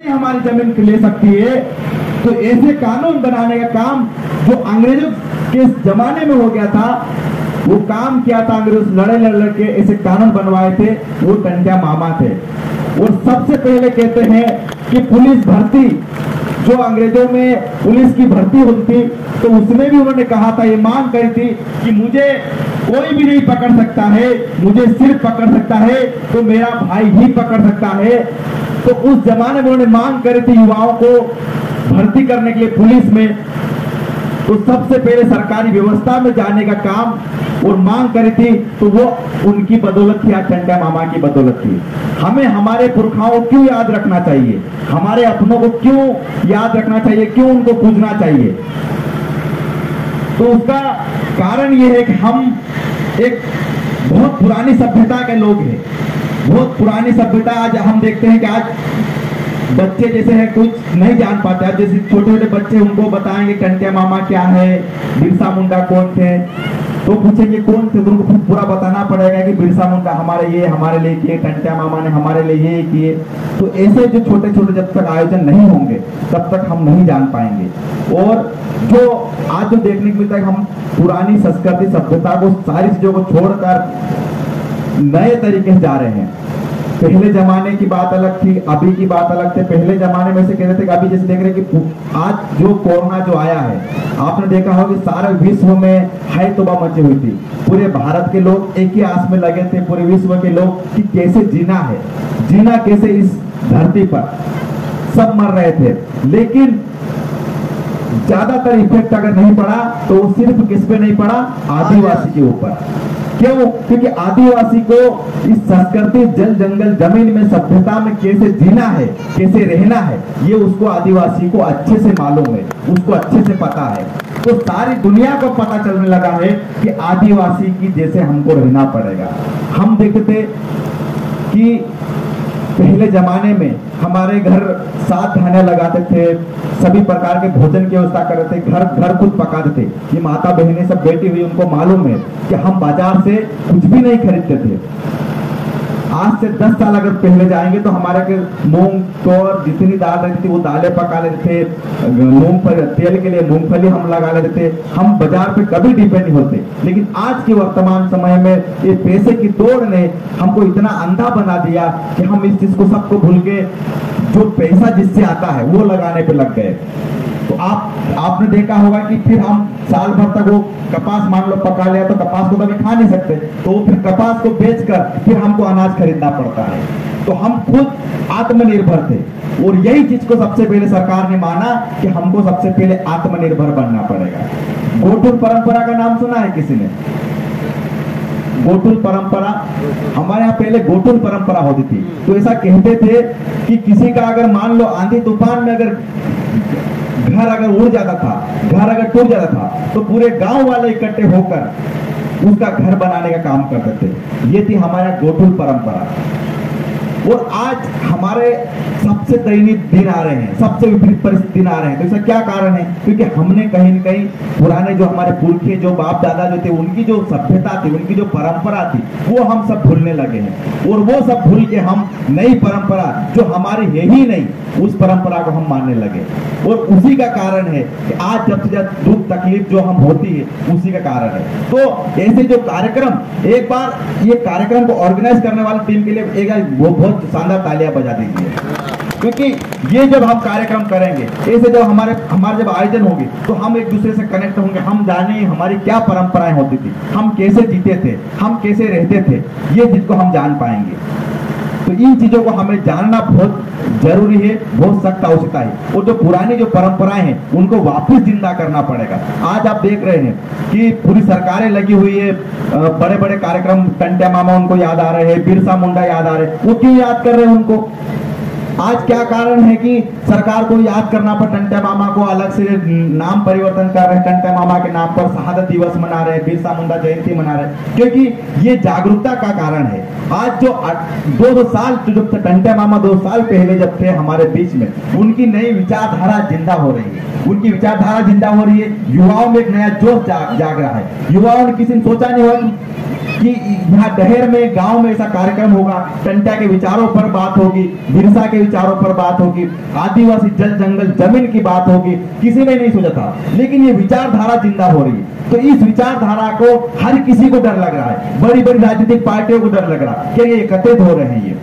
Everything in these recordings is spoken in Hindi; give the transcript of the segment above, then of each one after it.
हमारी जमीन ले सकती है। तो ऐसे कानून बनाने का काम जो अंग्रेजों के जमाने में हो गया था, वो काम किया था अंग्रेज लड़ के ऐसे कानून बनवाए थे, वो टंट्या मामा थे। और सबसे पहले कहते हैं कि पुलिस भर्ती जो अंग्रेजों में पुलिस की भर्ती होती थी, तो उसमें भी उन्होंने कहा था, ये मांग करी थी कि मुझे कोई भी नहीं पकड़ सकता है, मुझे सिर्फ पकड़ सकता है तो मेरा भाई ही पकड़ सकता है। तो उस जमाने में उन्होंने मांग करी थी युवाओं को भर्ती करने के लिए पुलिस में। तो सबसे पहले सरकारी व्यवस्था में जाने का काम और मांग करी थी, तो वो उनकी बदौलत थी, टंट्या मामा की बदौलत थी। हमें हमारे पुरखाओं को क्यों याद रखना चाहिए, हमारे अपनों को क्यों याद रखना चाहिए, क्यों उनको पूजना चाहिए? तो उसका कारण ये है कि हम एक बहुत पुरानी सभ्यता के लोग हैं, बहुत पुरानी सभ्यता। आज हम देखते हैं कि आज बच्चे जैसे हैं कुछ नहीं जान पाते। आज जैसे छोटे छोटे बच्चे, उनको बताएंगे टंट्या मामा क्या है, बिरसा मुंडा कौन थे, तो पूछेंगे कौन थे, तो उनको पूरा बताना पड़ेगा कि बिरसा मुंडा हमारे ये हमारे लिए किए, टंट्या मामा ने हमारे लिए ये किए। तो ऐसे जो छोटे छोटे जब तक आयोजन नहीं होंगे तब तक हम नहीं जान पाएंगे। और जो आज जो देखने को मिलता है, हम पुरानी संस्कृति सभ्यता को, सारी चीजों को छोड़कर नए तरीके से जा रहे हैं। पहले जमाने की बात अलग थी, अभी की बात अलग थी। पहले जमाने में से कहते थे कि अभी जैसे देख रहे कि आज जो कोरोना जो आया है, आपने देखा होगा कि सारे विश्व में हाय तौबा मची हुई थी। पूरे भारत के लोग एक ही आस में लगे थे, पूरे विश्व के लोग, कि कैसे जीना है, जीना कैसे इस धरती पर। सब मर रहे थे, लेकिन ज्यादातर इफेक्ट अगर नहीं पड़ा तो वो सिर्फ किस पे नहीं पड़ा, आदिवासी के ऊपर। क्यों? क्योंकि आदिवासी को इस संस्कृति, जल जंगल जमीन में, सभ्यता में कैसे जीना है, कैसे रहना है, ये उसको आदिवासी को अच्छे से मालूम है, उसको अच्छे से पता है। तो सारी दुनिया को पता चलने लगा है कि आदिवासी की जैसे हमको रहना पड़ेगा। हम देखते थे कि पहले जमाने में हमारे घर 7 धाने लगाते थे, सभी प्रकार के भोजन की व्यवस्था करते थे, घर खुद पकाते थे। ये माता बहनें सब बैठी हुई, उनको मालूम है कि हम बाजार से कुछ भी नहीं खरीदते थे। आज से 10 साल अगर पहले जाएंगे तो हमारे के मूंग तोर जितनी दाल रहती थी वो दालें पका लेते थे, मूंगफली तेल के लिए मूंगफली हम लगा लेते थे। हम बाजार पे कभी डिपेंड नहीं होते। लेकिन आज के वर्तमान समय में ये पैसे की दौड़ ने हमको इतना अंधा बना दिया कि हम इस चीज को सबको भूल के जो पैसा जिससे आता है वो लगाने पे लग गए। तो आपने देखा होगा कि फिर हम साल भर तक वो कपास मान लो पका लिया, तो कपास को कभी खा नहीं सकते, तो फिर कपास को बेचकर फिर हमको अनाज खरीदना पड़ता है। तो हम खुद आत्मनिर्भर थे, और यही चीज को सबसे पहले सरकार ने माना कि हमको सबसे पहले आत्मनिर्भर बनना पड़ेगा। गोटुल परंपरा का नाम सुना है किसी ने? गोटुल परंपरा, हमारे यहाँ पहले गोटुल परंपरा होती थी। तो ऐसा कहते थे कि किसी का अगर मान लो आंधी तूफान में अगर घर अगर उड़ जाता था, घर अगर टूट जाता था, तो पूरे गांव वाले इकट्ठे होकर उसका घर बनाने का काम करते थे। ये थी हमारा गोटुल परंपरा। और आज हमारे सबसे दयनीय दिन आ रहे हैं, सबसे विपरीत परिस्थिति दिन आ रहे हैं। तो इसका क्या कारण है? क्योंकि हमने कहीं न कहीं पुराने जो हमारे पुरखे, जो बाप दादा जो थे, उनकी जो सभ्यता थी, उनकी जो परंपरा थी, वो हम सब भूलने लगे हैं। और वो सब भूल के हम नई परंपरा जो हमारी है ही नहीं, उस परंपरा को हम मानने लगे। और उसी का कारण है कि आज जब से ज्यादा दुख तकलीफ जो हम होती है, उसी का कारण है। तो ऐसे जो कार्यक्रम, एक बार ये कार्यक्रम को ऑर्गेनाइज करने वाली टीम के लिए एक बहुत शानदार तालियां बजा दीजिए। क्योंकि ये जब हम कार्यक्रम करेंगे, ऐसे जब हमारे जब आयोजन होगी, तो हम एक दूसरे से कनेक्ट होंगे, हम जाने हमारी क्या परंपराएं होती थी, हम कैसे जीते थे, हम कैसे रहते थे, ये चीज को हम जान पाएंगे। तो इन चीजों को हमें जानना बहुत जरूरी है, बहुत सख्त आवश्यकता है। और जो पुरानी जो परंपराएं हैं, उनको वापस जिंदा करना पड़ेगा। आज आप देख रहे हैं कि पूरी सरकारें लगी हुई है, बड़े बड़े कार्यक्रम, टंट्या मामा उनको याद आ रहे हैं, बिरसा मुंडा याद आ रहे हैं। वो क्यों याद कर रहे हैं उनको? आज क्या कारण है कि सरकार को याद करना पर टंट्या मामा को अलग से नाम परिवर्तन कर रहे हैं, टंट्या मामा के नाम पर शहादत दिवस मना रहे हैं, बिरसा मुंडा जयंती मना रहे हैं? क्योंकि ये जागरूकता का कारण है। आज जो 2 साल जब टंट्या मामा 2 साल पहले जब थे हमारे बीच में, उनकी नई विचारधारा जिंदा हो रही है, उनकी विचारधारा जिंदा हो रही है। युवाओं में एक नया जोश जाग रहा है। युवाओं ने किसी ने सोचा नहीं होगा कि यहाँ डहेर में गांव में ऐसा कार्यक्रम होगा, टंटा के विचारों पर बात होगी, बिरसा के विचारों पर बात होगी, आदिवासी जल जंगल जमीन की बात होगी, किसी ने नहीं सोचा था। लेकिन ये विचारधारा जिंदा हो रही है। तो इस विचारधारा को हर किसी को डर लग रहा है, बड़ी बड़ी राजनीतिक पार्टियों को डर लग रहा है कि ये एकत्रित हो रहे हैं ये।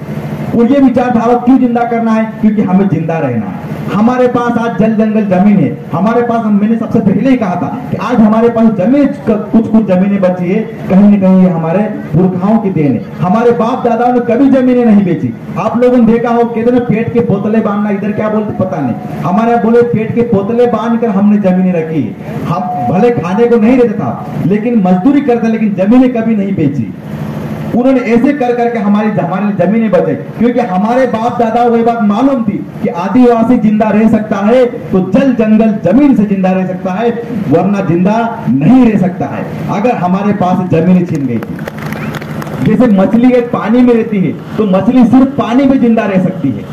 और ये विचारधारा क्यों जिंदा करना है? क्योंकि हमें जिंदा रहना है। हमारे पास आज जल जंगल जमीन है, हमारे पास, मैंने सबसे पहले ही कहा था कि आज हमारे पास जमीन, कुछ जमीनें बची है, कहीं न कहीं हमारे पुरखाओं की देन है। हमारे बाप दादाओं ने कभी जमीनें नहीं बेची। आप लोगों ने देखा हो, कहते ना पेट के पोतले बांधना, इधर क्या बोलते पता नहीं, हमारे बोले पेट के पोतले बांध कर हमने जमीनें रखी। हम भले खाने को नहीं रहता था, लेकिन मजदूरी करते, लेकिन जमीनें कभी नहीं बेची। उन्होंने ऐसे कर करके हमारी जमीनें बचे, क्योंकि हमारे बाप दादा को ये बात मालूम थी कि आदिवासी जिंदा रह सकता है तो जल जंगल जमीन से जिंदा रह सकता है, वरना जिंदा नहीं रह सकता है। अगर हमारे पास जमीन छीन गई थी, जैसे मछली एक पानी में रहती है तो मछली सिर्फ पानी में जिंदा रह सकती है।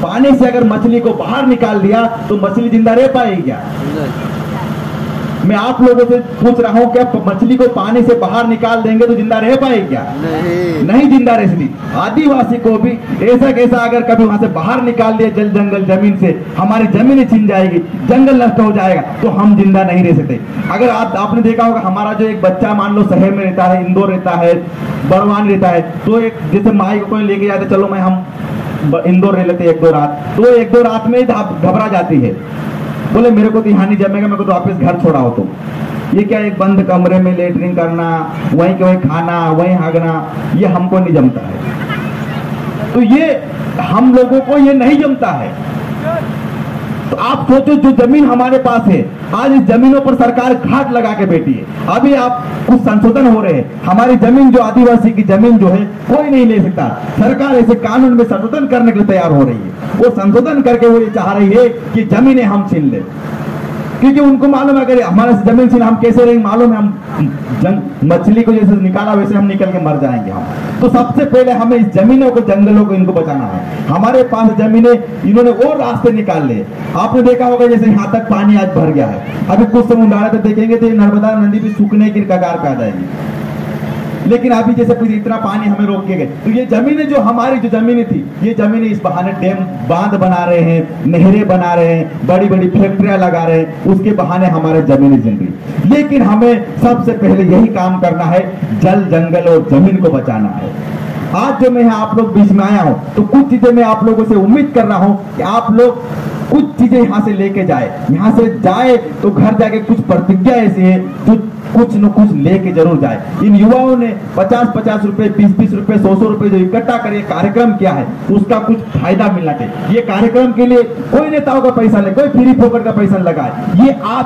पानी से अगर मछली को बाहर निकाल दिया तो मछली जिंदा रह पाएगी क्या? मैं आप लोगों से पूछ रहा हूं, क्या मछली को पानी से बाहर निकाल देंगे तो जिंदा रह पाएगी क्या? नहीं जिंदा रह सकती। आदिवासी को भी ऐसा कैसा अगर कभी वहां से बाहर निकाल दिया जल जंगल जमीन से, हमारी जमीन छिन जाएगी, जंगल नष्ट हो जाएगा, तो हम जिंदा नहीं रह सकते। अगर आपने देखा होगा, हमारा जो एक बच्चा मान लो शहर में रहता है, इंदौर रहता है, बड़वान रहता है, तो एक जैसे माई को कोई लेके जाते, चलो मैं हम इंदौर रह लेते एक दो रात, तो एक दो रात में घबरा जाती है, बोले मेरे को तो यहाँ नहीं जमेगा, मेरे को तो वापस घर छोड़ाओ। तो ये क्या, एक बंद कमरे में लेटरिन करना, वहीं के वहीं खाना, वहीं हागना, ये हमको नहीं जमता है। तो ये हम लोगों को ये नहीं जमता है। तो आप सोचो, जो जमीन हमारे पास है, आज इस जमीनों पर सरकार घाट लगा के बैठी है। अभी आप कुछ संशोधन हो रहे हैं, हमारी जमीन जो आदिवासी की जमीन जो है कोई नहीं ले सकता। सरकार ऐसे कानून में संशोधन करने के लिए तैयार हो रही है। वो संशोधन करके वो ये चाह रही है कि जमीनें हम छीन ले, क्योंकि उनको मालूम है अगर हमारे से जमीन छीन हम कैसे रहेंगे, मालूम है हम मछली को जैसे निकाला वैसे हम निकल के मर जाएंगे हम। तो सबसे पहले हमें इस जमीनों को, जंगलों को इनको बचाना है। हमारे पास जमीनें, इन्होंने और रास्ते निकाल लिए। आपने देखा होगा जैसे यहाँ तक पानी आज भर गया है, अभी कुछ समय उंडाड़ा तो देखेंगे तो नर्मदा नदी भी सूखने की कगार पे आ जाएगी। लेकिन अभी जैसे कुछ इतना पानी हमें रोक के गए, तो ये जमीनें जो हमारी जो जमीनें थी, ये जमीनें इस बहाने डैम बांध बना रहे हैं, नहरें बना रहे हैं, बड़ी बड़ी फैक्ट्रियां लगा रहे हैं, उसके बहाने हमारे जमीनें जिंद रही। लेकिन हमें सबसे पहले यही काम करना है, जल जंगल और जमीन को बचाना है। आज जो मैं यहाँ आप लोग बीच में आया हूँ, तो कुछ चीजें मैं आप लोगों से उम्मीद कर रहा हूँ कि आप लोग कुछ चीजें यहाँ से लेके जाए। यहाँ से जाए तो घर जाके कुछ प्रतिज्ञा ऐसी है जो कुछ न कुछ लेके जरूर जाए। इन युवाओं ने 50-50 रुपए, 20-20 रुपए, 100-100 रुपए जो इकट्ठा कर कार्यक्रम किया है, उसका कुछ फायदा मिलना चाहिए। ये कार्यक्रम के लिए कोई नेताओं का पैसा ले, कोई फ्री फोकट का पैसा लगाए, ये आप